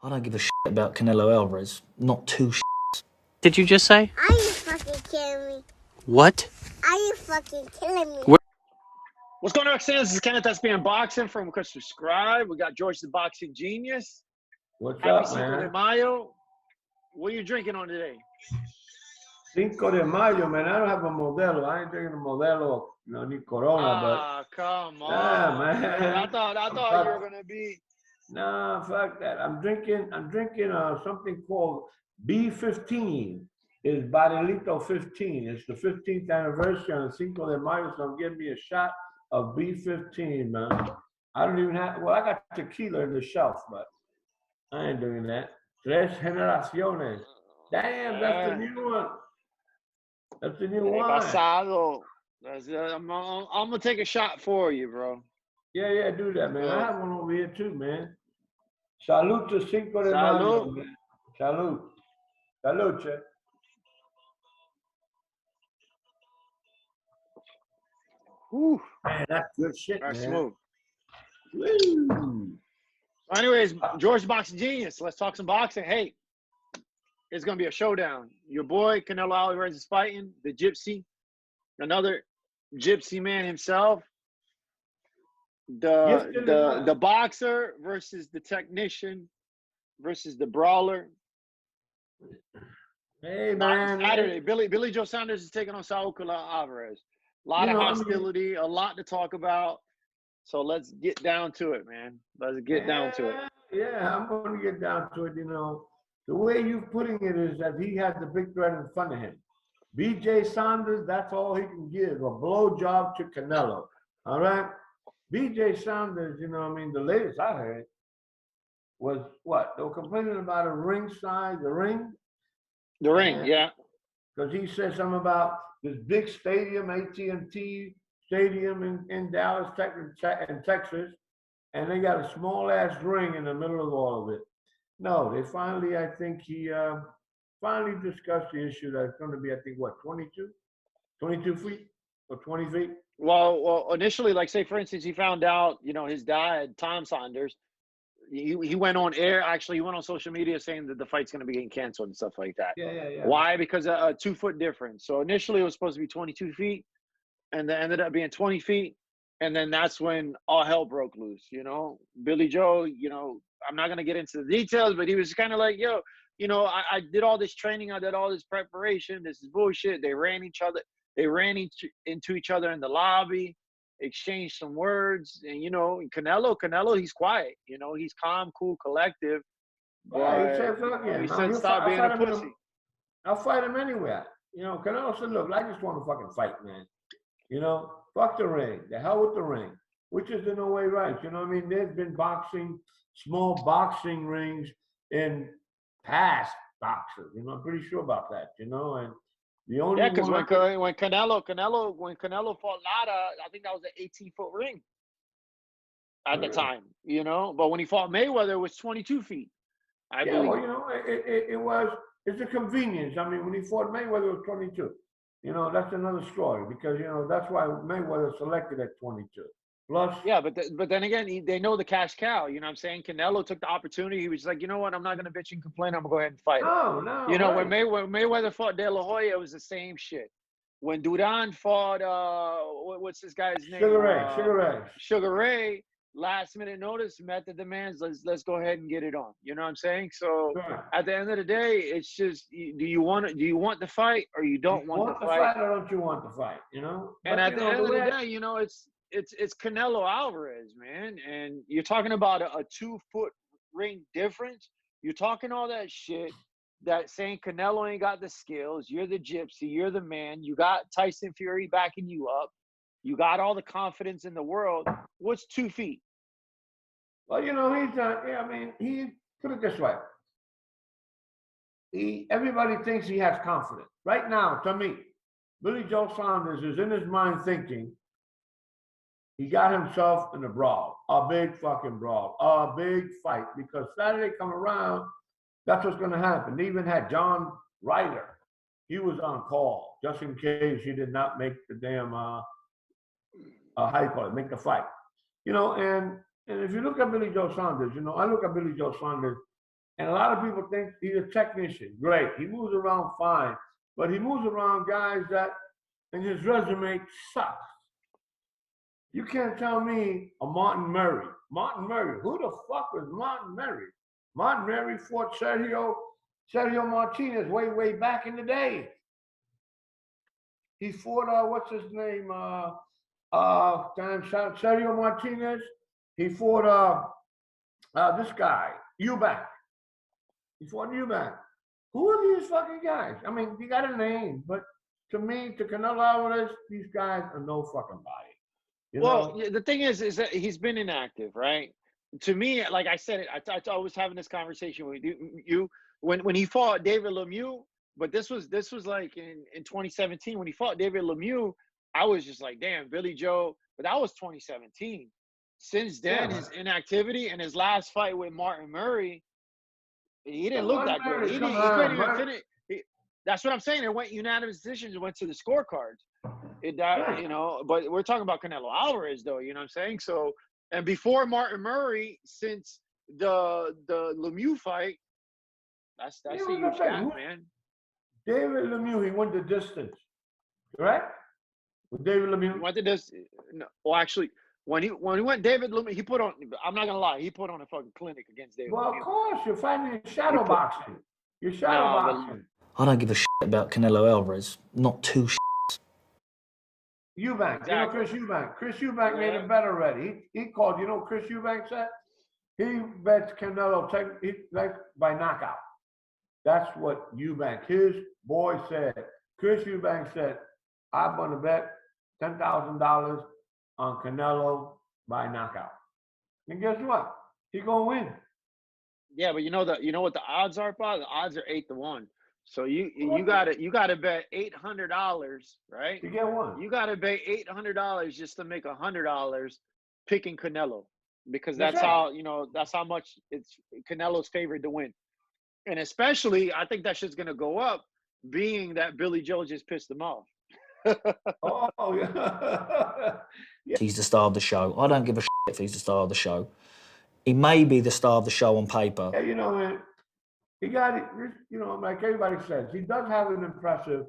I don't give a shit about Canelo Álvarez. Not two shits. Did you just say? Are you fucking kidding me? What? Are you fucking killing me? What's going on, Xans? This is Kenneth, SBM Boxing from Subscribe. We got George the Boxing Genius. What's Happy up, Cinco de man? Mayo. What are you drinking on today? Cinco de Mayo, man. I don't have a Modelo. I ain't drinking a Modelo, ni Corona, Come on. Nah, man. I thought you were gonna be. Nah, fuck that. I'm drinking something called B15. It's Barrilito 15. It's the 15th anniversary on Cinco de Mayo, so I'm giving me a shot of B15, man. I don't even have, well, I got tequila in the shelf, but I ain't doing that. Tres Generaciones. Damn, that's the new one. That's the new one. Pasado. I'm gonna take a shot for you, bro. Yeah, do that, man. I have one over here too, man. Salud to Cinco de Mayo, man. Salud. Salud, che. Whew. Man, that's good shit, That's man. smooth. Woo. Anyways, George the Boxing Genius. Let's talk some boxing. Hey, it's gonna be a showdown. Your boy Canelo Álvarez is fighting the Gypsy, another Gypsy man himself. The boxer versus the technician versus the brawler. Hey, man. Saturday, Billy Joe Saunders is taking on Canelo Álvarez. A lot of hostility, a lot to talk about. So let's get down to it, man. Let's get down to it. Yeah, I'm going to get down to it. The way you're putting it is that he has the big threat in front of him. BJ Saunders, that's all he can give, a blowjob to Canelo. All right? BJ Saunders, the latest I heard was what? They were complaining about a ring size, the ring? The ring, yeah. Because he said something about this big stadium, AT&T Stadium in Dallas, Texas, and they got a small-ass ring in the middle of all of it. No, they finally, I think he finally discussed the issue that it's going to be, I think, what, 22 feet or 20 feet? Well, initially, like, say, for instance, he found out, his dad, Tom Saunders, he went on air. Actually, he went on social media saying that the fight's going to be getting canceled and stuff like that. Yeah. Why? Because a 2-foot difference. So initially, it was supposed to be 22 feet, and then ended up being 20 feet. And then that's when all hell broke loose, Billy Joe, I'm not going to get into the details, but he was kind of like, yo, I did all this training. I did all this preparation. This is bullshit. They ran into each other in the lobby, exchanged some words. And, Canelo, he's quiet. He's calm, cool, collective. But he said, fuck he said, stop being a pussy. I'll fight him anywhere. Canelo said, look, I just want to fucking fight, man. Fuck the ring. The hell with the ring. Which is in no way right. There's been small boxing rings in past boxers. I'm pretty sure about that, and the only because when Canelo fought Lara, I think that was an 18-foot ring at the time, But when he fought Mayweather, it was 22 feet. I believe. Well, it's a convenience. When he fought Mayweather, it was 22. That's another story because, that's why Mayweather selected at 22. Plus. Yeah, but then again, they know the cash cow. You know what I'm saying? Canelo took the opportunity. He was like, you know what? I'm not going to bitch and complain. I'm going to go ahead and fight. No. When Mayweather fought De La Hoya, it was the same shit. When Duran fought, what's this guy's name? Sugar Ray. Last minute notice, met the demands. Let's go ahead and get it on. You know what I'm saying? So At the end of the day, it's just, do you want the fight or you don't want the fight? Or don't you want the fight? And at the end of the day, it's Canelo Álvarez, man. And you're talking about a 2-foot ring difference. You're talking all that shit that saying Canelo ain't got the skills. You're the gypsy. You're the man. You got Tyson Fury backing you up. You got all the confidence in the world. What's 2 feet? Well, he put it this way. Everybody thinks he has confidence. Right now, to me, Billy Joe Saunders is in his mind thinking he got himself in a brawl, a big fucking brawl, a big fight. Because Saturday come around, that's what's going to happen. They even had John Ryder. He was on call just in case he did not make the damn how you call it, make the fight. And if you look at Billy Joe Saunders, I look at Billy Joe Saunders And a lot of people think he's a technician. Great. He moves around fine. But he moves around guys that, and his resume sucks. You can't tell me a Martin Murray. Martin Murray. Who the fuck was Martin Murray? Martin Murray fought Sergio Martinez way back in the day. He fought, what's his name? Sergio Martinez. He fought this guy, Eubank. He fought Eubank. Who are these fucking guys? I mean, you got a name, but to me, to Canelo Álvarez, these guys are no fucking body. Well, the thing is that he's been inactive, right? To me, like I said, I was having this conversation with you when he fought David Lemieux. But this was like in 2017 when he fought David Lemieux. I was just like, damn, Billy Joe. But that was 2017. Since then, his inactivity and his last fight with Martin Murray, he didn't look that good. He couldn't even finish. That's what I'm saying. It went unanimous decisions. It went to the scorecards. You know, but we're talking about Canelo Álvarez, though. You know what I'm saying? So, and before Martin Murray, since the Lemieux fight, that's a huge gap, man. David Lemieux, he went the distance, correct? With David Lemieux, went the distance. No, well, actually, when he went David Lemieux, he put on. I'm not gonna lie, he put on a fucking clinic against David. Well, Lemieux. of course, you're fighting shadow boxing. You're shadow boxing. I don't give a shit about Canelo Álvarez. Not two shits. Eubank, exactly. You know Chris Eubank. Chris Eubank made it better already. He called. You know what Chris Eubank said? He bets Canelo by knockout. That's what Eubank, his boy, said. Chris Eubank said, I'm going to bet $10,000 on Canelo by knockout. And guess what? He's going to win. Yeah, but you know what the odds are, Bob? The odds are 8-1. So you gotta bet $800, right? To get one. You gotta bet $800 just to make $100 picking Canelo, because that's how much it's Canelo's favored to win. And especially, I think that shit's gonna go up, being that Billy Joe just pissed him off. Oh yeah. He's the star of the show. I don't give a shit if he's the star of the show. He may be the star of the show on paper. Yeah, you know, man. He got it. You know, like everybody says, he does have an impressive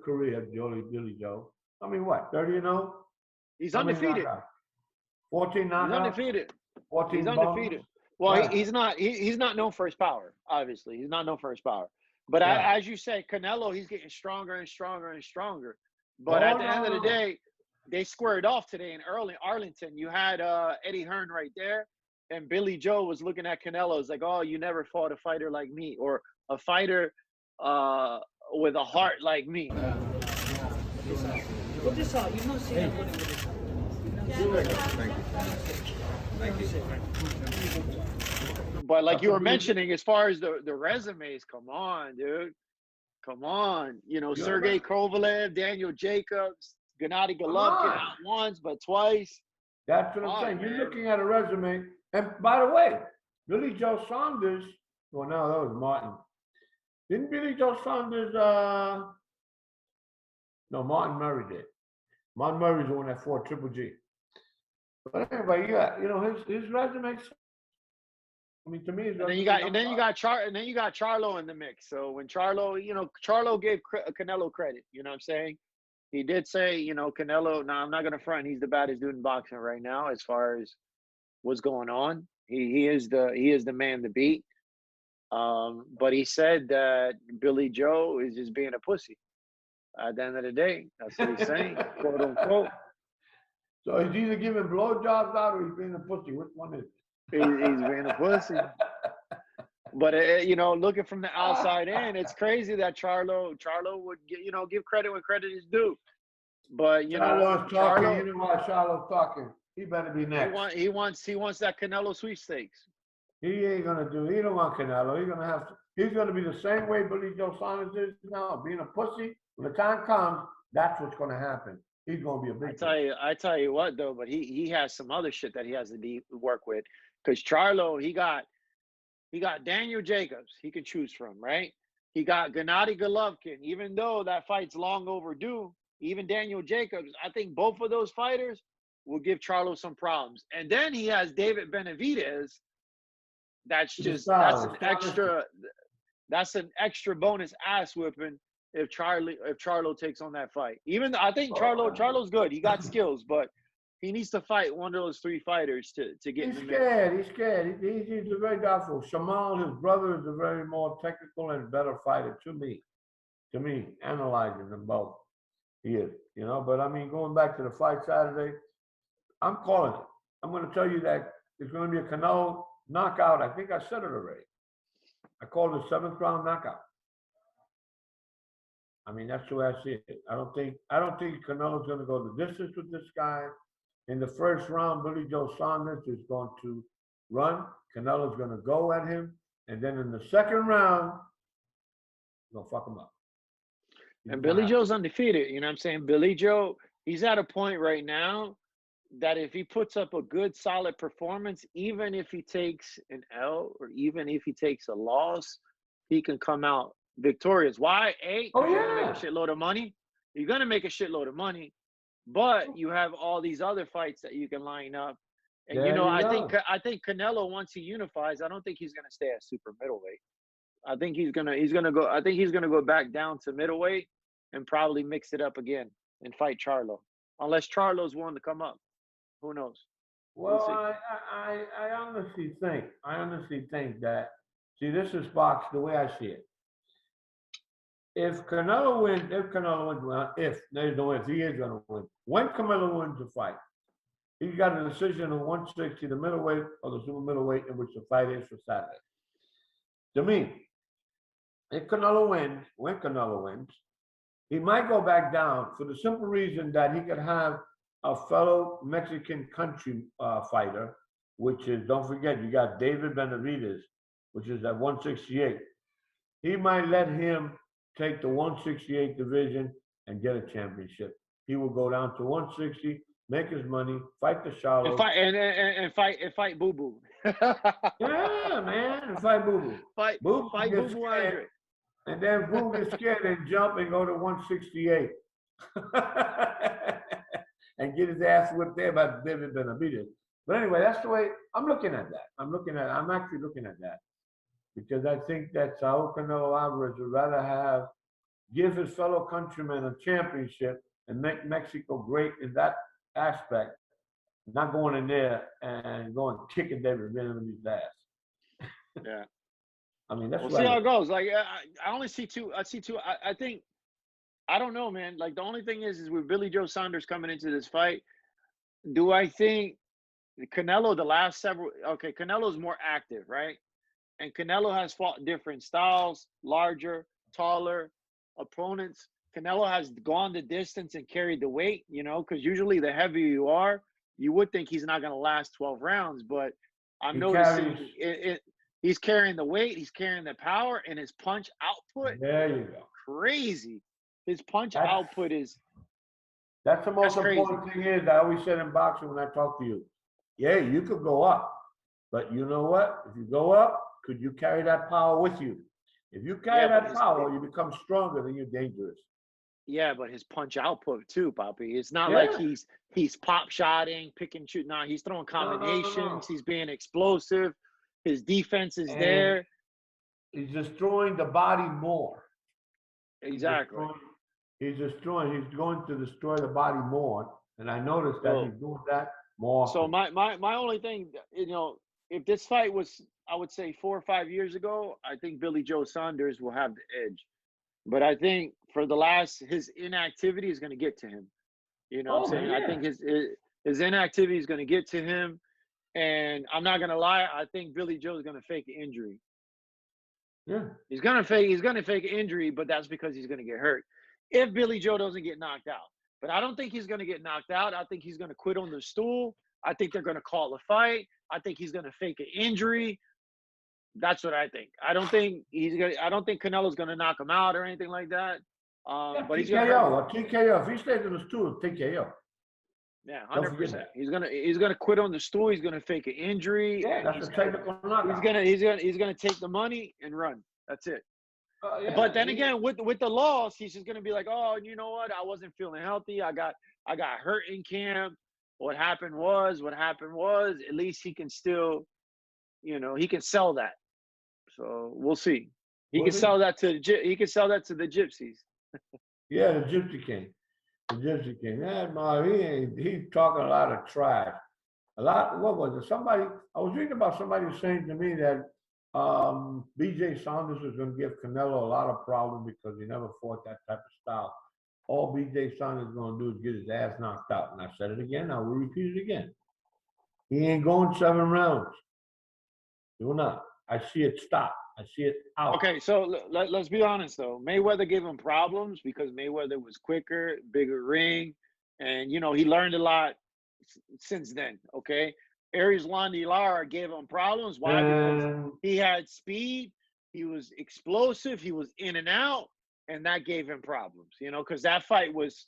career, Billy Joe. I mean, what, 30-0? He's undefeated. 14 knockouts. He's undefeated. 14 He's undefeated. Well, yeah. He's not known for his power. Obviously, he's not known for his power. But as you say, Canelo, he's getting stronger and stronger and stronger. But at the end of the day, they squared off today in Arlington. You had Eddie Hearn right there, and Billy Joe was looking at Canelo. It's like, oh, you never fought a fighter like me, or a fighter with a heart like me. But like you were mentioning, as far as the resumes, come on, dude. Come on. You know, Sergey Kovalev, Daniel Jacobs, Gennady Golovkin, not once, but twice. That's what I'm saying. Man. You're looking at a resume. And by the way, Billy Joe Saunders, well, no, that was Martin. Didn't Billy Joe Saunders, no, Martin Murray did. Martin Murray's the one that fought Triple G. But anyway, you know, his resume. I mean, to me, and then you got Charlo in the mix. So when Charlo gave Canelo credit. You know what I'm saying? He did say, you know, Canelo. Now I'm not gonna front. He's the baddest dude in boxing right now, as far as what's going on. He is the man to beat. But he said that Billy Joe is just being a pussy. At the end of the day, that's what he's saying, quote unquote. So he's either giving blowjobs out or he's being a pussy. Which one is it? He's being a pussy. But you know, looking from the outside in, it's crazy that Charlo would give credit when credit is due. But you know, Charlo, you know why Charlo's talking? He better be next. He wants that Canelo sweepstakes. He ain't gonna do. He don't want Canelo. He's gonna be the same way Billy Joe Saunders is now, being a pussy. When the time comes, that's what's gonna happen. He's gonna be a big. I tell you what though, but he has some other shit that he has to work with. Because Charlo, he got Daniel Jacobs he can choose from, right? He got Gennady Golovkin, even though that fight's long overdue. Even Daniel Jacobs, I think both of those fighters will give Charlo some problems. And then he has David Benavidez that's It's a just style. It's that's an extra bonus ass whipping if Charlo takes on that fight. Even though I think Charlo's good. He got skills, but he needs to fight one of those 3 fighters to get He's in the mix. scared. He's scared. He's a very doubtful. Shamal, his brother, is a very more technical and better fighter to me. To me, analyzing them both, he is. You know, but I mean, going back to the fight Saturday, I'm calling it. I'm going to tell you that it's going to be a Canelo knockout. I think I said it already. I called it a 7th round knockout. I mean, that's the way I see it. I don't think Canelo's going to go the distance with this guy. In the first round, Billy Joe Saunders is going to run. Canelo's going to go at him. And then in the second round, he's going to fuck him up. And Billy Joe's undefeated. You know what I'm saying? Billy Joe, he's at a point right now that if he puts up a good, solid performance, even if he takes an L or even if he takes a loss, he can come out victorious. Why? A, you're going to make a shitload of money. You're going to make a shitload of money, but you have all these other fights that you can line up. And, I think Canelo, once he unifies, I don't think he's going to stay at super middleweight. I think he's going to go back down to middleweight and probably mix it up again and fight Charlo. Unless Charlo's willing to come up. Who knows? Well, I honestly think that, see, this is box the way I see it. If Canelo wins, there's no if he is going to win. When Canelo wins the fight, he's got a decision on 160, the middleweight or the super middleweight, in which the fight is for Saturday. To me, if Canelo wins, when Canelo wins, he might go back down for the simple reason that he could have a fellow Mexican country fighter, which is, don't forget, you got David Benavidez, which is at 168. He might let him take the 168 division and get a championship. He will go down to 160, make his money, fight the Charlo. And fight Boo Boo. Yeah, man, and fight Boo Boo. Fight Boo Boo Andre. And then Boo gets scared and jump and go to 168. And get his ass whipped there by David Benavidez. But anyway, that's the way I'm looking at that. I'm actually looking at that. Because I think that Saul Canelo Álvarez would rather give his fellow countrymen a championship and make Mexico great in that aspect, not going in there and going kicking David Benavidez's ass. Yeah. I mean, that's we'll see how it goes. Like, I only see two. I think, I don't know, man. Like, the only thing is with Billy Joe Saunders coming into this fight, do I think Canelo, Canelo's more active, right? And Canelo has fought different styles, larger, taller opponents. Canelo has gone the distance and carried the weight, because usually the heavier you are, you would think he's not going to last 12 rounds. But I'm noticing he's carrying the weight, he's carrying the power, and his punch output. There you go. Crazy. His punch output is. That's the most important thing is, I always said in boxing when I talk to you, yeah, you could go up, but you know what? If you go up, could you carry that power with you? If you carry that power, you become stronger, then you're dangerous. Yeah, but his punch output too, Papi. It's not like he's pop shotting, pick and shoot. No, he's throwing combinations. No. He's being explosive. His defense is there. He's destroying the body more. Exactly. He's going to destroy the body more. And I noticed that he's doing that more. So my only thing, if this fight was, I would say 4 or 5 years ago, I think Billy Joe Saunders will have the edge. But I think for his inactivity is going to get to him. You know what I'm saying? Yeah. I think his inactivity is going to get to him. And I'm not going to lie, I think Billy Joe is going to fake an injury. Yeah. He's going to fake an injury, but that's because he's going to get hurt. If Billy Joe doesn't get knocked out. But I don't think he's going to get knocked out. I think he's going to quit on the stool. I think they're going to call a fight. I think he's going to fake an injury. That's what I think. I don't think Canelo's going to knock him out or anything like that. But he's going to TKO. If he stays on the stool, TKO. Yeah, 100%. He's gonna quit on the stool. He's gonna fake an injury. Yeah, that's a technical knockout. He's gonna take the money and run. That's it. Yeah, but then again, with the loss, he's just gonna be like, oh, you know what? I wasn't feeling healthy. I got hurt in camp. What happened was. At least he can still, you know, he can sell that. So we'll see. He Will can he? sell that to the gypsies. Yeah, the Gypsy King. The Gypsy King. That man, he's talking a lot of trash. A lot, what was it? Somebody, I was reading about somebody saying to me that BJ Saunders was going to give Canelo a lot of problems because he never fought that type of style. All BJ Saunders is going to do is get his ass knocked out. And I said it again, I will repeat it again. He ain't going 7 rounds. Do not. I see it stop. I see it out. Okay, so let's be honest though. Mayweather gave him problems because Mayweather was quicker, bigger ring, and you know he learned a lot since then. Okay, Aries Lara gave him problems. Why? Because he had speed, he was explosive, he was in and out, and that gave him problems. You know, because that fight was,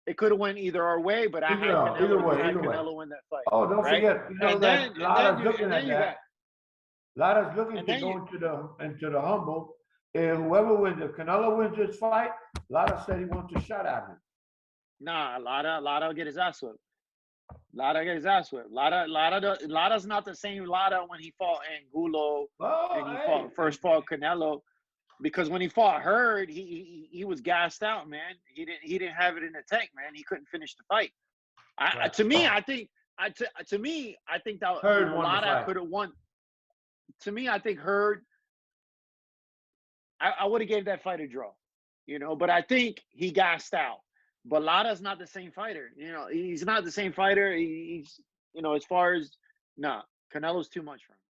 it could have went either our way, but I had Canelo win that fight. Oh, don't forget, you know that Lara's looking at that. Lara's looking to go into the humble. And whoever wins, if Canelo wins this fight, Lara said he wants a shot at him. Nah, Lara will get his ass whipped. Lara get his ass whipped. Lara's not the same Lara when he fought Angulo and he first fought Canelo, because when he fought Hurd, he was gassed out, man. He didn't have it in the tank, man. He couldn't finish the fight. To me, I think that Hurd won Lara could have won. To me, I think Hurd, I would have gave that fight a draw, you know, but I think he gassed out. But Lara's not the same fighter. You know, he's not the same fighter. He's, you know, as far as, Canelo's too much for him.